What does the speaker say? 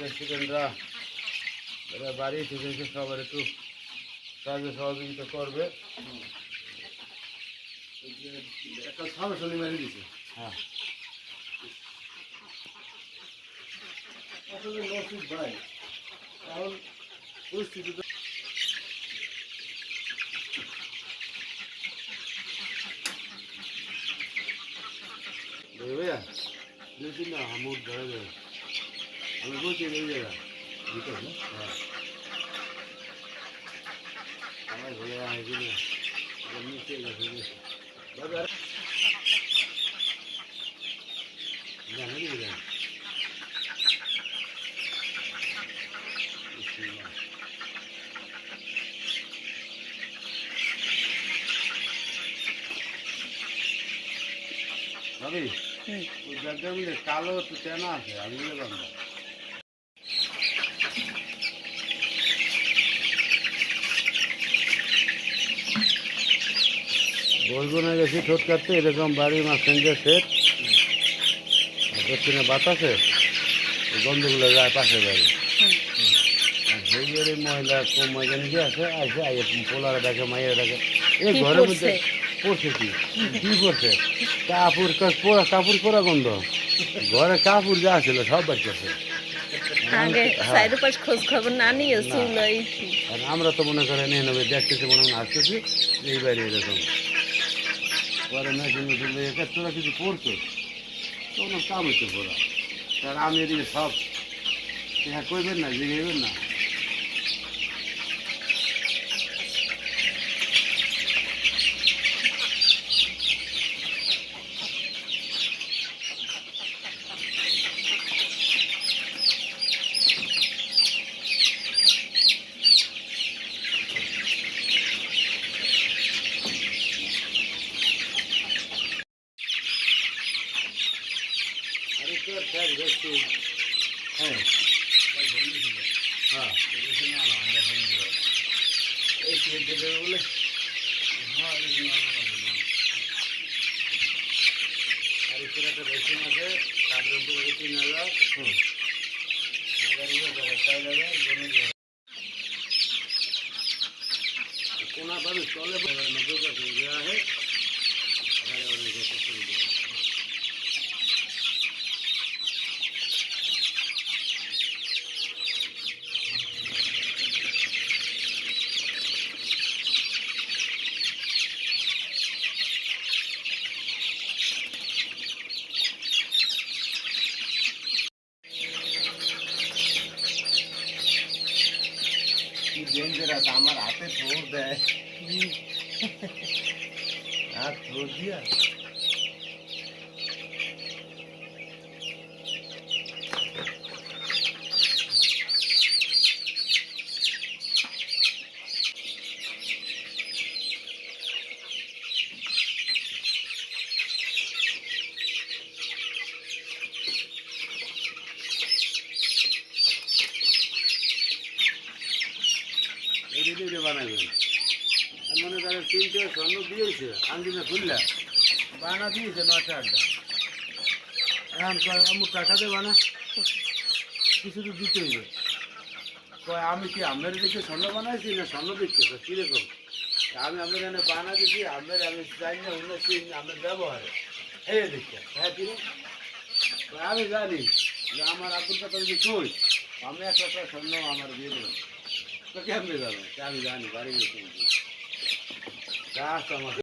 রেস্টুরেন্টরা এরা বাড়ি থেকে এসে সবার একটু সাহায্য সহযোগিতা করবে। একটা সরাসরি মেরে দিছে। হ্যাঁ আসলে নসিব ভাই, কারণ পরিস্থিতি ভাইয়া দেখি না আমুর ধরে দেবে আমি বলছি এই জায়গা দিতে হ্যাঁ আমার ভাইয়া আসবি না নিচে গেছে বাজার জানা দিবি ভাবি ওই জায়গার মধ্যে কালো একটু চেনা আছে আমি বললাম না বলবো না গেছি ঠোঁট কাটতে এরকম বাড়ির মাঝখানে সেট দক্ষিণে বাতাসে গন্ধগুলো যায় পাশের বাড়ি সেই বাড়ির মহিলা কম ময়দানে গিয়ে আছে আসে আগে পোলারা দেখে মাইয়া দেখে এই ঘরের মধ্যে পড়ছে কি পড়ছে কাপড় কাপড় পরা গন্ধ ঘরে কাপড় যা ছিল সব বাড়ি করছে খোঁজ খবর না নিয়ে আমরা তো মনে করেন এই নেবে দেখতেছি মনে মনে আসতেছি এই বাড়ি এরকম পরে মেশিন মেশিন তোরা কিছু পড়ছো কোনো কাম হচ্ছে পড়া তার আমি এদিকে সব হ্যাঁ করবেন না জিগাইবেন না হ্যাঁ হ্যাঁ এই বলে হ্যাঁ আর এখানে একটা রেশন আছে তারপরে 3000 কোনা পাবে চলে 90% দেওয়া হয় অনেক डेंजरस আমার হাতে ঠোঁট দেয় হাত ঠোঁট দিয়া বানাবেন মনে করেন 3টে স্বর্ণ দিয়েছে আঙ্গিনা খুললা বানা দিয়েছে 9টা 8টা এখন কয় আমু টাকা দেবা না কিছু তো দিতে হইবে কয় আমি কি আমের দিকে স্বর্ণ বানাইছি না স্বর্ণ দিচ্ছে কীরকম আমি আপনার এখানে বানা দিচ্ছি আমের আমি জানি না উন্নতি আমের ব্যবহার এই দিচ্ছে হ্যাঁ কিরে আমি জানি যে আমার আপুর কথা যদি কই আমি একটা স্বর্ণ আমার দিয়ে দেবেন তো কেমনি যাবে আমি জানি বাড়ি গেছি গাছ আমার